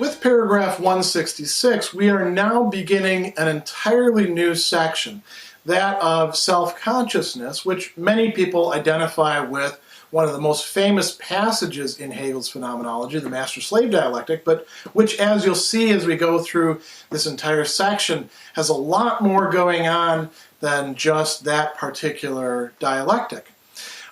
With paragraph 166, we are now beginning an entirely new section, that of self-consciousness, which many people identify with one of the most famous passages in Hegel's Phenomenology, the master-slave dialectic, but which, as you'll see as we go through this entire section, has a lot more going on than just that particular dialectic.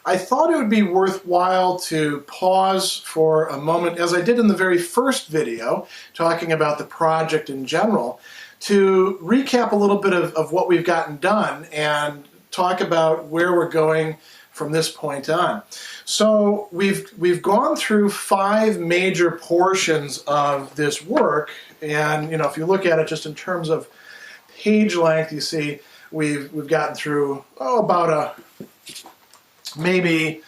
I thought it would be worthwhile to pause for a moment, as I did in the very first video, talking about the project in general, to recap a little bit of what we've gotten done and talk about where we're going from this point on. So we've gone through 5 major portions of this work, and if you look at it just in terms of page length, you see we've gotten through about maybe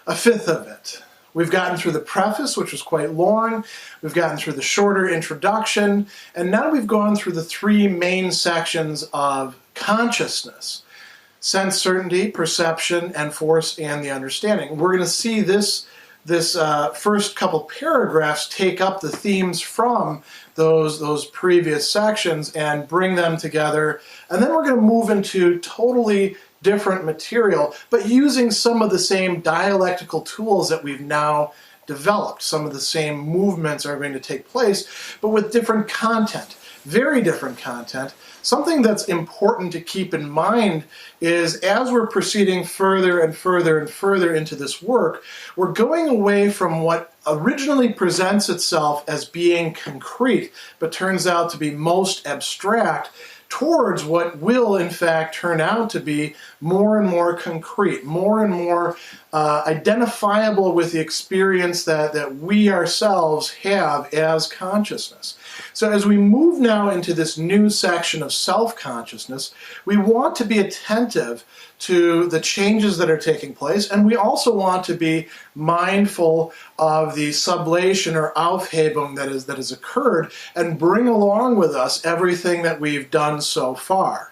a fifth of it. We've gotten through the preface, which was quite long. We've gotten through the shorter introduction, and now we've gone through the 3 main sections of consciousness: sense certainty, perception, and force and the understanding. We're going to see this first couple paragraphs take up the themes from those previous sections and bring them together, and then we're going to move into totally different material, but using some of the same dialectical tools that we've now developed. Some of the same movements are going to take place, but with different content, very different content. Something that's important to keep in mind is, as we're proceeding further and further and further into this work, we're going away from what originally presents itself as being concrete, but turns out to be most abstract, towards what will, in fact, turn out to be more and more concrete, more and more identifiable with the experience that we ourselves have as consciousness. So as we move now into this new section of self-consciousness, we want to be attentive to the changes that are taking place, and we also want to be mindful of the sublation or Aufhebung that has occurred, and bring along with us everything that we've done so far.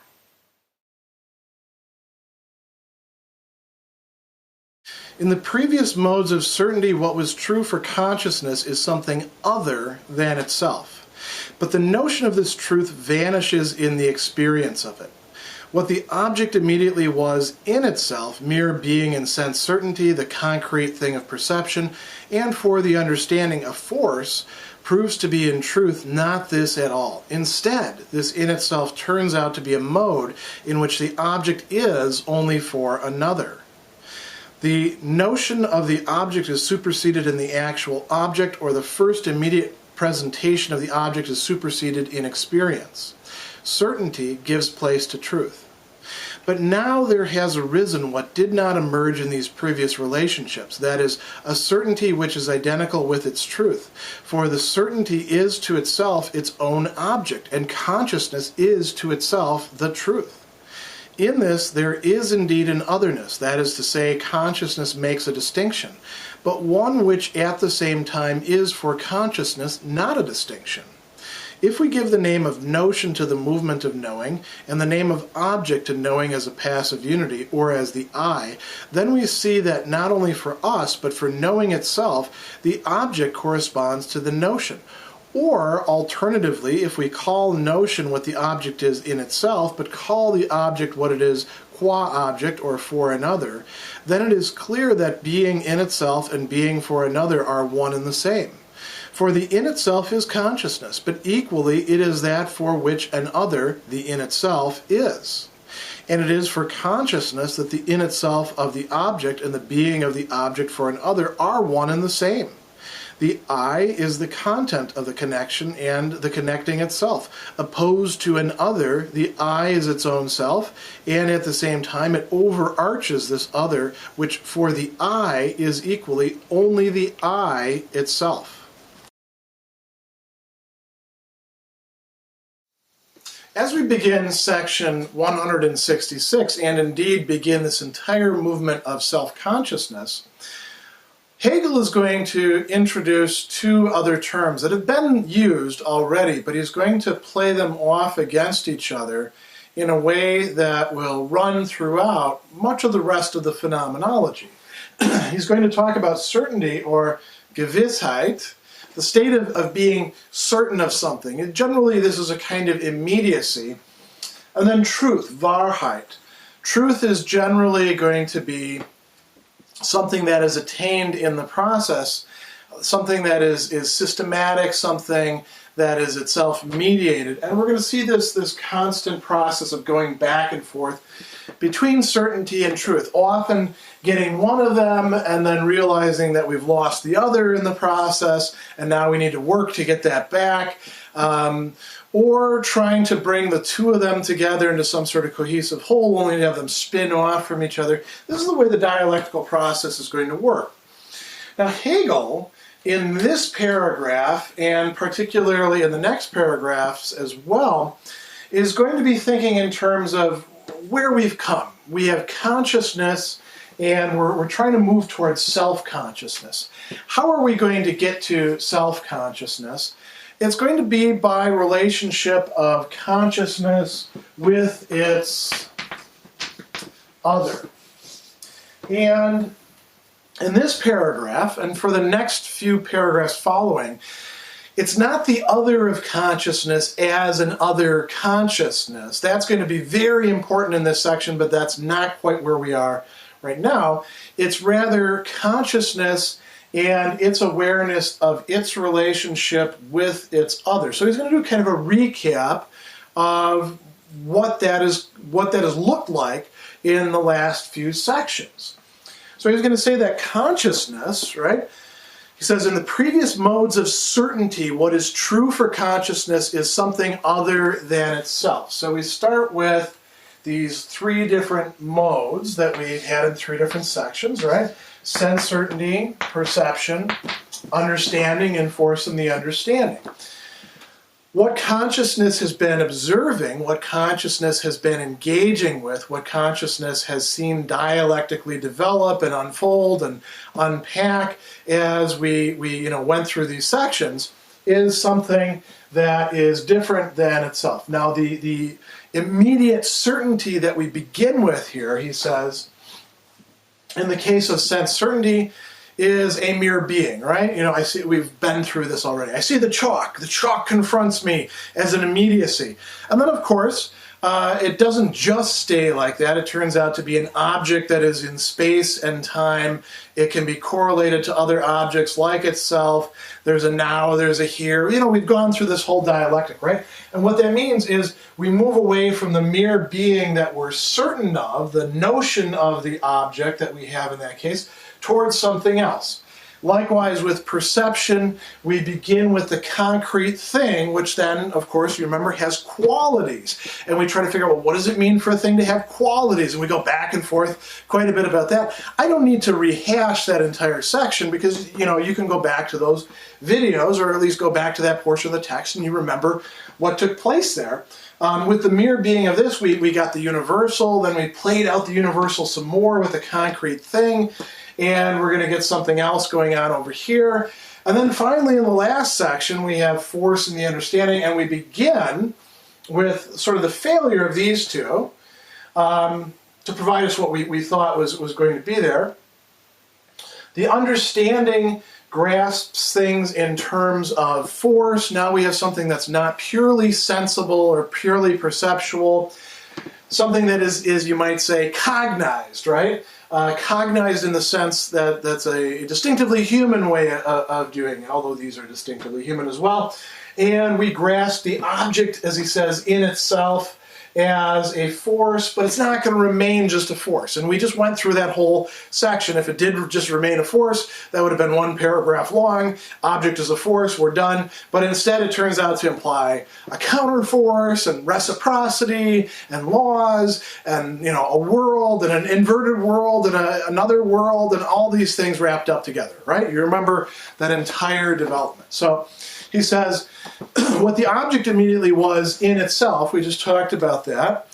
In the previous modes of certainty, what was true for consciousness is something other than itself. But the notion of this truth vanishes in the experience of it. What the object immediately was in itself, mere being and sense certainty, the concrete thing of perception, and for the understanding a force, proves to be in truth not this at all. Instead, this in itself turns out to be a mode in which the object is only for another. The notion of the object is superseded in the actual object, or the first immediate presentation of the object is superseded in experience. Certainty gives place to truth. But now there has arisen what did not emerge in these previous relationships, that is, a certainty which is identical with its truth. For the certainty is to itself its own object, and consciousness is to itself the truth. In this there is indeed an otherness, that is to say, consciousness makes a distinction, but one which at the same time is for consciousness not a distinction. If we give the name of notion to the movement of knowing, and the name of object to knowing as a passive unity, or as the I, then we see that not only for us, but for knowing itself, the object corresponds to the notion. Or, alternatively, if we call notion what the object is in itself, but call the object what it is qua object or for another, then it is clear that being in itself and being for another are one and the same. For the in itself is consciousness, but equally it is that for which an other, the in itself, is. And it is for consciousness that the in itself of the object and the being of the object for an other are one and the same. The I is the content of the connection and the connecting itself. Opposed to an other, the I is its own self, and at the same time it overarches this other, which for the I is equally only the I itself. As we begin section 166, and indeed begin this entire movement of self-consciousness, Hegel is going to introduce 2 other terms that have been used already, but he's going to play them off against each other in a way that will run throughout much of the rest of the phenomenology. He's going to talk about certainty, or Gewissheit, the state of being certain of something. And generally, this is a kind of immediacy. And then truth, Wahrheit. Truth is generally going to be something that is attained in the process, something that is systematic, something that is itself mediated. And we're going to see this constant process of going back and forth between certainty and truth, often getting one of them and then realizing that we've lost the other in the process, and now we need to work to get that back, or trying to bring the two of them together into some sort of cohesive whole, only to have them spin off from each other. This is the way the dialectical process is going to work. Now, Hegel, in this paragraph, and particularly in the next paragraphs as well, is going to be thinking in terms of where we've come. We have consciousness, and we're trying to move towards self-consciousness. How are we going to get to self-consciousness? It's going to be by relationship of consciousness with its other. And in this paragraph, and for the next few paragraphs following, it's not the other of consciousness as an other consciousness. That's going to be very important in this section, but that's not quite where we are right now. It's rather consciousness and its awareness of its relationship with its other. So he's going to do kind of a recap of what that has looked like in the last few sections. So he's going to say that consciousness, right? He says, in the previous modes of certainty, what is true for consciousness is something other than itself. So we start with these three different modes that we had in three different sections, right? Sense certainty, perception, understanding, and force in the understanding. What consciousness has been observing, what consciousness has been engaging with, what consciousness has seen dialectically develop and unfold and unpack as we went through these sections, is something that is different than itself. Now, the immediate certainty that we begin with here, he says, in the case of sense certainty, is a mere being, right? I see, we've been through this already. I see the chalk. The chalk confronts me as an immediacy. And then, of course, it doesn't just stay like that. It turns out to be an object that is in space and time. It can be correlated to other objects like itself. There's a now, there's a here. We've gone through this whole dialectic, right? And what that means is we move away from the mere being that we're certain of, the notion of the object that we have in that case, towards something else. Likewise, with perception, we begin with the concrete thing, which then, of course, you remember, has qualities. And we try to figure out, well, what does it mean for a thing to have qualities? And we go back and forth quite a bit about that. I don't need to rehash that entire section because, you can go back to those videos, or at least go back to that portion of the text and you remember what took place there. With the mere being of this, we got the universal, then we played out the universal some more with the concrete thing, and we're going to get something else going on over here. And then finally, in the last section, we have force and the understanding, and we begin with sort of the failure of these two to provide us what we thought was going to be there. The understanding grasps things in terms of force. Now we have something that's not purely sensible or purely perceptual, something that is you might say, cognized, right? Cognized in the sense that that's a distinctively human way of doing it, although these are distinctively human as well. And we grasp the object, as he says, in itself as a force, but it's not going to remain just a force. And we just went through that whole section. If it did just remain a force, that would have been one paragraph long. Object is a force, we're done. But instead it turns out to imply a counterforce and reciprocity and laws and a world and an inverted world and another world and all these things wrapped up together, right? You remember that entire development. So he says, what the object immediately was in itself, we just talked about that,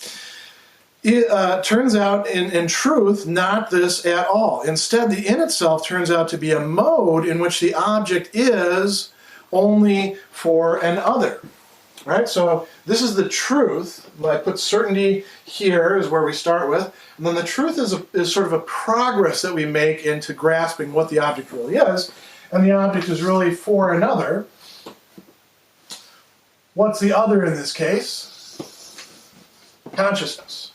it turns out in truth not this at all. Instead, the in itself turns out to be a mode in which the object is only for an other. Right? So this is the truth. I put certainty here is where we start with. And then the truth is sort of a progress that we make into grasping what the object really is. and the object is really for another. What's the other in this case? Consciousness.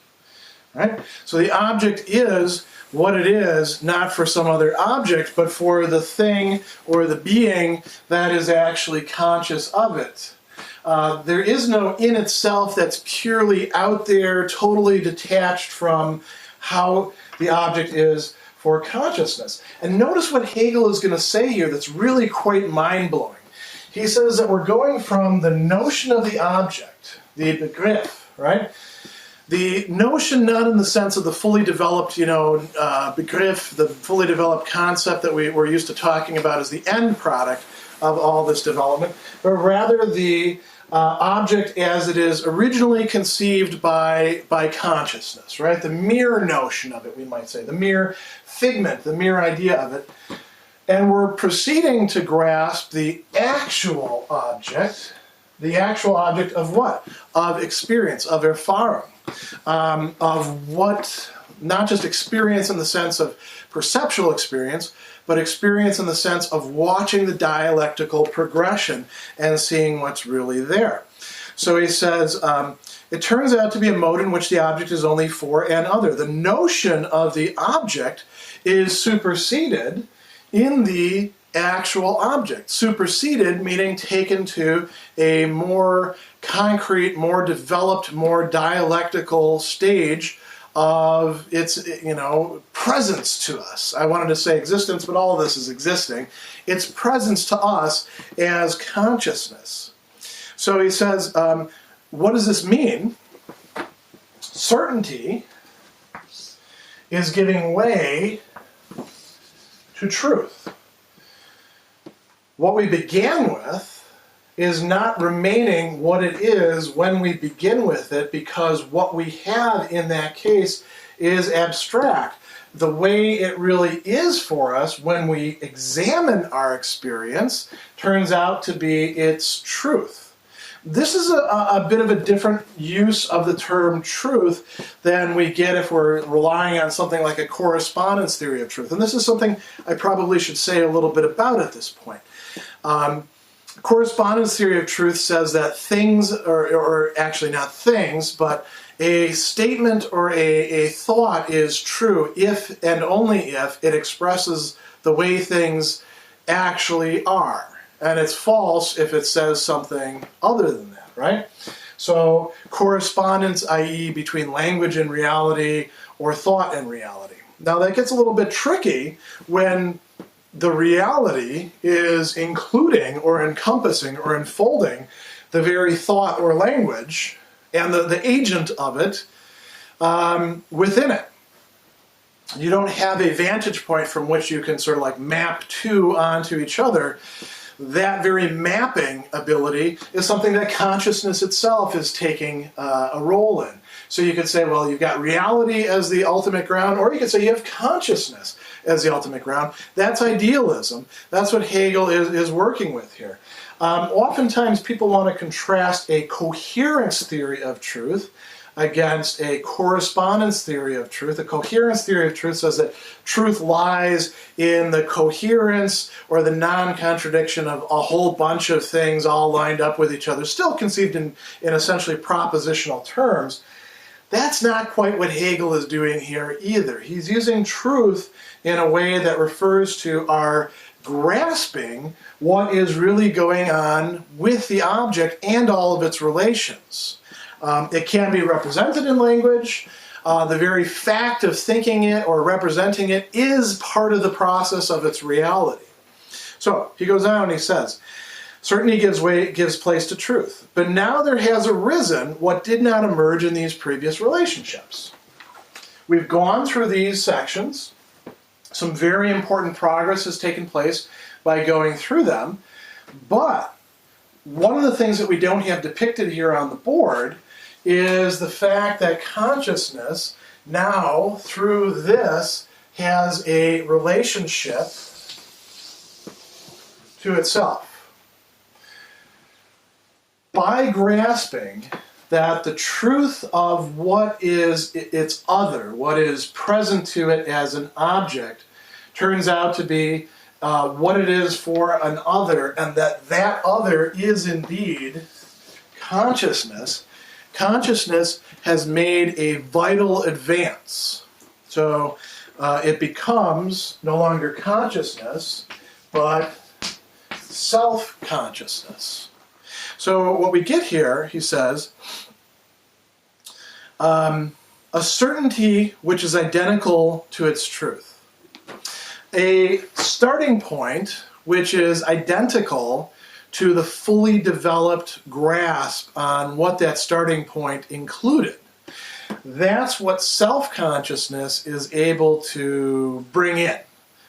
Right? So the object is what it is, not for some other object, but for the thing or the being that is actually conscious of it. There is no in itself that's purely out there, totally detached from how the object is for consciousness. And notice what Hegel is going to say here that's really quite mind-blowing. He says that we're going from the notion of the object, the Begriff, right? The notion not in the sense of the fully developed, Begriff, the fully developed concept that we're used to talking about as the end product of all this development, but rather the object as it is originally conceived by consciousness, right? The mere notion of it, we might say, the mere figment, the mere idea of it. And we're proceeding to grasp the actual object of what? Of experience, of Erfahrung, of what, not just experience in the sense of perceptual experience, but experience in the sense of watching the dialectical progression and seeing what's really there. So he says, it turns out to be a mode in which the object is only for an other. The notion of the object is superseded in the actual object. Superseded meaning taken to a more concrete, more developed, more dialectical stage of its, presence to us. I wanted to say existence, but all of this is existing. Its presence to us as consciousness. So he says, what does this mean? Certainty is giving way to truth. What we began with is not remaining what it is when we begin with it, because what we have in that case is abstract. The way it really is for us when we examine our experience turns out to be its truth. This is a bit of a different use of the term truth than we get if we're relying on something like a correspondence theory of truth. And this is something I probably should say a little bit about at this point. Correspondence theory of truth says that things, or actually not things, but a statement or a thought is true if and only if it expresses the way things actually are. And it's false if it says something other than that, right? So correspondence, i.e. between language and reality, or thought and reality. Now that gets a little bit tricky when the reality is including or encompassing or enfolding the very thought or language and the agent of it within it. You don't have a vantage point from which you can sort of like map two onto each other. That very mapping ability is something that consciousness itself is taking a role in. So you could say, well, you've got reality as the ultimate ground, or you could say you have consciousness as the ultimate ground. That's idealism. That's what Hegel is working with here. Oftentimes people want to contrast a coherence theory of truth against a correspondence theory of truth. A coherence theory of truth says that truth lies in the coherence or the non-contradiction of a whole bunch of things all lined up with each other, still conceived in essentially propositional terms. That's not quite what Hegel is doing here either. He's using truth in a way that refers to our grasping what is really going on with the object and all of its relations. It can be represented in language. The very fact of thinking it or representing it is part of the process of its reality. So he goes on and he says, certainty gives place to truth. But now there has arisen what did not emerge in these previous relationships. We've gone through these sections. Some very important progress has taken place by going through them. But one of the things that we don't have depicted here on the board is the fact that consciousness now, through this, has a relationship to itself. By grasping that the truth of what is its other, what is present to it as an object, turns out to be what it is for an other, and that other is indeed consciousness, consciousness has made a vital advance. So it becomes no longer consciousness, but self-consciousness. So what we get here, he says, a certainty which is identical to its truth. A starting point which is identical to the fully developed grasp on what that starting point included. That's what self-consciousness is able to bring in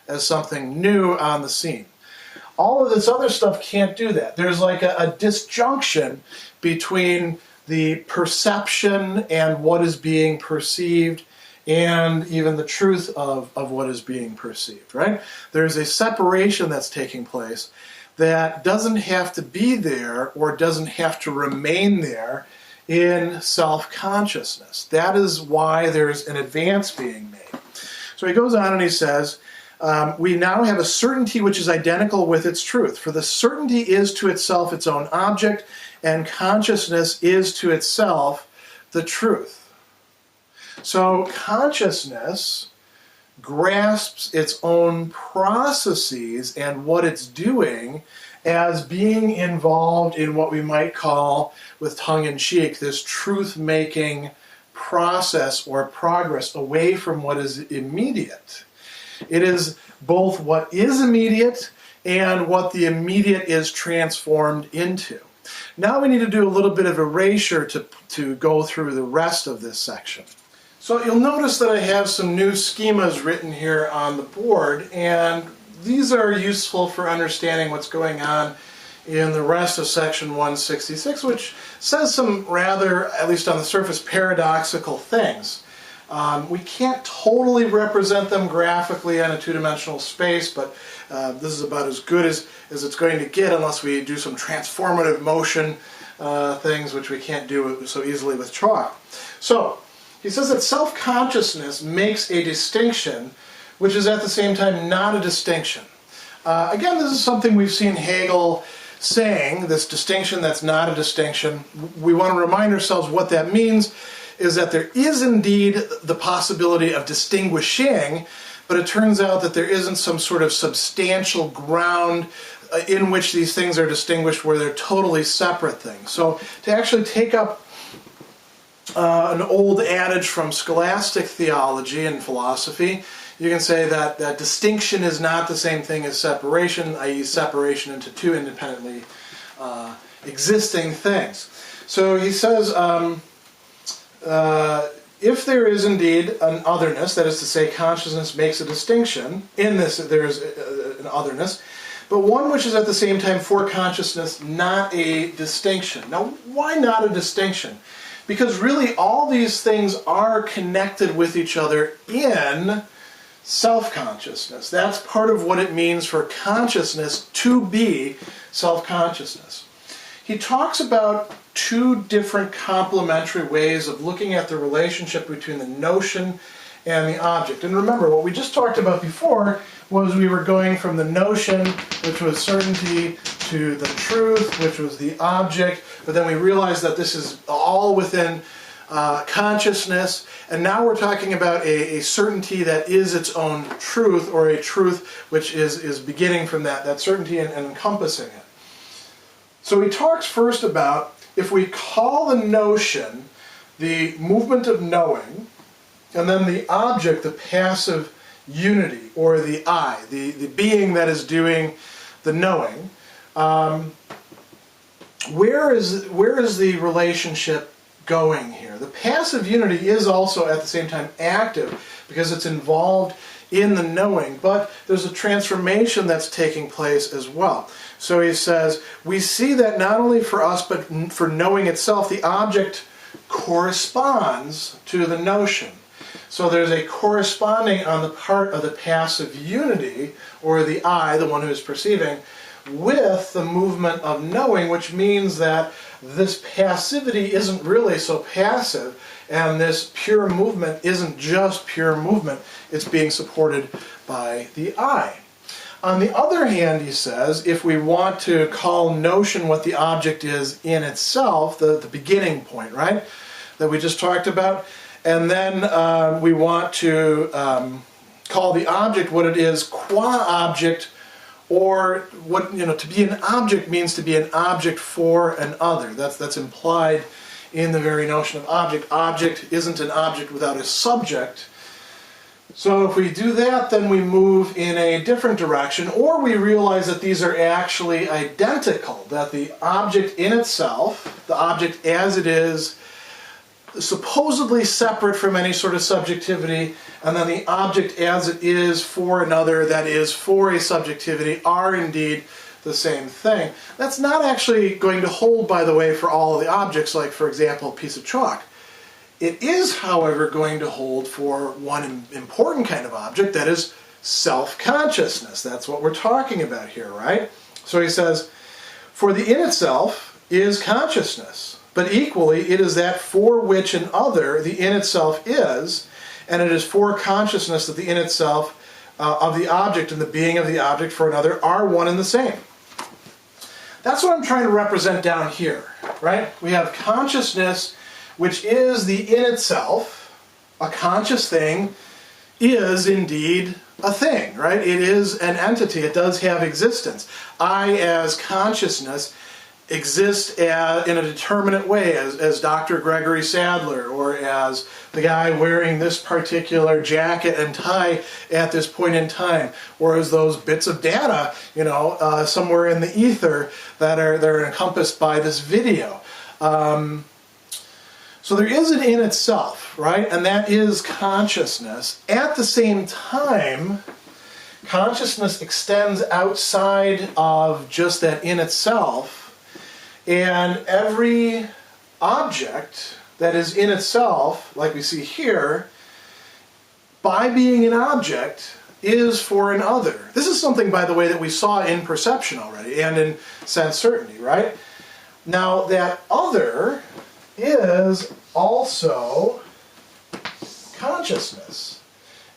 as something new on the scene. All of this other stuff can't do that. There's like a disjunction between the perception and what is being perceived, and even the truth of what is being perceived, right? There's a separation that's taking place that doesn't have to be there or doesn't have to remain there in self-consciousness. That is why there's an advance being made. So he goes on and he says, we now have a certainty which is identical with its truth. For the certainty is to itself its own object, and consciousness is to itself the truth. So consciousness grasps its own processes and what it's doing as being involved in what we might call, with tongue-in-cheek, this truth-making process or progress away from what is immediate. It is both what is immediate and what the immediate is transformed into. Now we need to do a little bit of erasure to go through the rest of this section. So you'll notice that I have some new schemas written here on the board, and these are useful for understanding what's going on in the rest of section 166, which says some rather, at least on the surface, paradoxical things. We can't totally represent them graphically on a two-dimensional space, but this is about as good as it's going to get unless we do some transformative motion things, which we can't do so easily with chalk. So he says that self-consciousness makes a distinction which is at the same time not a distinction. Again, this is something we've seen Hegel saying, this distinction that's not a distinction. We want to remind ourselves what that means is that there is indeed the possibility of distinguishing, but it turns out that there isn't some sort of substantial ground in which these things are distinguished where they're totally separate things. So to actually take up an old adage from scholastic theology and philosophy, you can say that distinction is not the same thing as separation, i.e. separation into two independently existing things. So he says, if there is indeed an otherness, that is to say consciousness makes a distinction, in this there is an otherness, but one which is at the same time for consciousness not a distinction. Now, why not a distinction? Because really all these things are connected with each other in self-consciousness. That's part of what it means for consciousness to be self-consciousness. He talks about two different complementary ways of looking at the relationship between the notion and the object. And remember, what we just talked about before was we were going from the notion, which was certainty, to the truth, which was the object, but then we realized that this is all within consciousness, and now we're talking about a certainty that is its own truth, or a truth which is beginning from that certainty and encompassing it. So he talks first about, if we call the notion the movement of knowing, and then the object the passive unity, or the I, the being that is doing the knowing, where is the relationship going here? The passive unity is also at the same time active because it's involved in the knowing, but there's a transformation that's taking place as well. So he says, we see that not only for us but for knowing itself, the object corresponds to the notion. So there's a corresponding on the part of the passive unity, or the I, the one who is perceiving, with the movement of knowing, which means that this passivity isn't really so passive, and this pure movement isn't just pure movement, it's being supported by the I. On the other hand, he says, if we want to call notion what the object is in itself, the beginning point, right, that we just talked about, and then we want to call the object what it is qua object, or what, to be an object means to be an object for an other. That's implied in the very notion of object. Object isn't an object without a subject. So if we do that, then we move in a different direction, or we realize that these are actually identical, that the object in itself, the object as it is, supposedly separate from any sort of subjectivity, and then the object as it is for another, that is for a subjectivity, are indeed the same thing. That's not actually going to hold, by the way, for all of the objects, like, for example, a piece of chalk. It is, however, going to hold for one important kind of object, that is self-consciousness. That's what we're talking about here, right? So he says, for the in itself is consciousness, but equally it is that for which an other the in itself is, and it is for consciousness that the in itself of the object and the being of the object for another are one and the same. That's what I'm trying to represent down here, right? We have consciousness, which is the in itself. A conscious thing is indeed a thing, right? It is an entity. It does have existence. I, as consciousness, exist in a determinate way, as Dr. Gregory Sadler, or as the guy wearing this particular jacket and tie at this point in time, or as those bits of data, somewhere in the ether that are encompassed by this video. So there is an in itself, right? And that is consciousness. At the same time, consciousness extends outside of just that in itself, and every object that is in itself, like we see here, by being an object, is for an other. This is something, by the way, that we saw in perception already, and in sense certainty, right? Now, that other is also consciousness.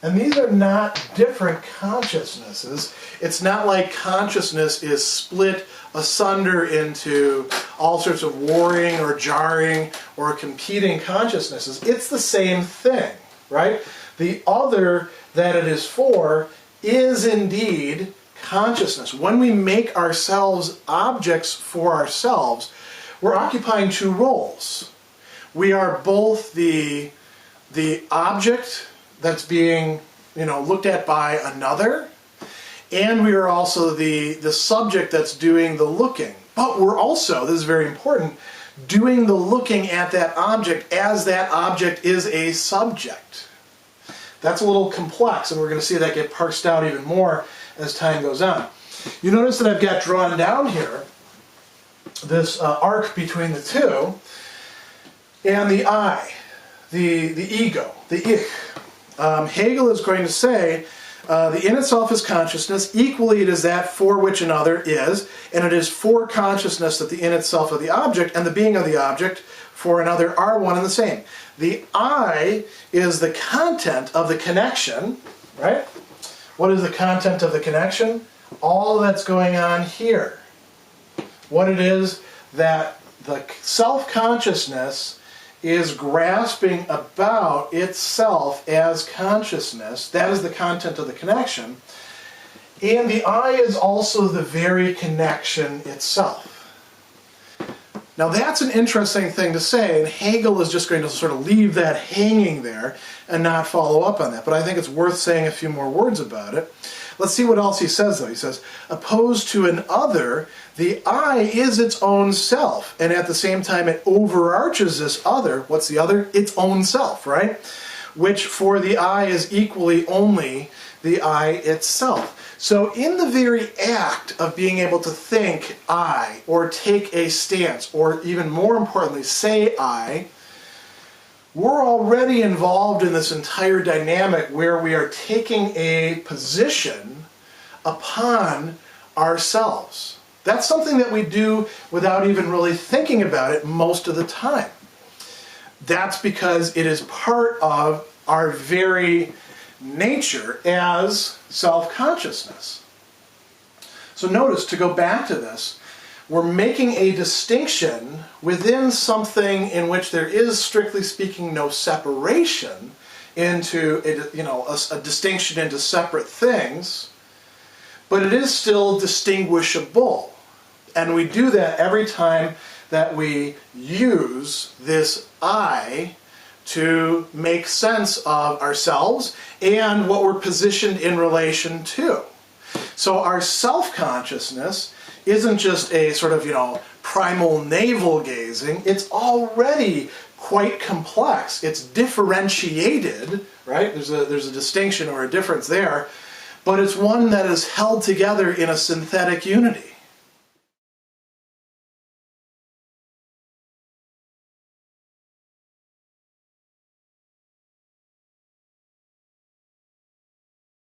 And these are not different consciousnesses. It's not like consciousness is split asunder into all sorts of warring or jarring or competing consciousnesses. It's the same thing, right? The other that it is for is indeed consciousness. When we make ourselves objects for ourselves, we're occupying two roles. We are both the object that's being, looked at by another, and we are also the subject that's doing the looking. But we're also, this is very important, doing the looking at that object as that object is a subject. That's a little complex, and we're going to see that get parsed out even more as time goes on. You notice that I've got drawn down here this arc between the two, and the I, the ego, the ich. Hegel is going to say, the in itself is consciousness, equally it is that for which another is, and it is for consciousness that the in itself of the object and the being of the object for another are one and the same. The I is the content of the connection, right? What is the content of the connection? All that's going on here. What it is that the self-consciousness is grasping about itself as consciousness. That is the content of the connection. And the I is also the very connection itself. Now that's an interesting thing to say, and Hegel is just going to sort of leave that hanging there and not follow up on that. But I think it's worth saying a few more words about it. Let's see what else he says, though. He says, opposed to an other, the I is its own self, and at the same time it overarches this other. What's the other? Its own self, right? Which for the I is equally only the I itself. So in the very act of being able to think I, or take a stance, or even more importantly, say I, we're already involved in this entire dynamic where we are taking a position upon ourselves. That's something that we do without even really thinking about it most of the time. That's because it is part of our very nature as self-consciousness. So notice, to go back to this, we're making a distinction within something in which there is, strictly speaking, no separation into a distinction into separate things, but it is still distinguishable. And we do that every time that we use this I to make sense of ourselves and what we're positioned in relation to. So our self-consciousness isn't just a sort of, primal navel-gazing. It's already quite complex. It's differentiated, right? There's a distinction or a difference there, but it's one that is held together in a synthetic unity.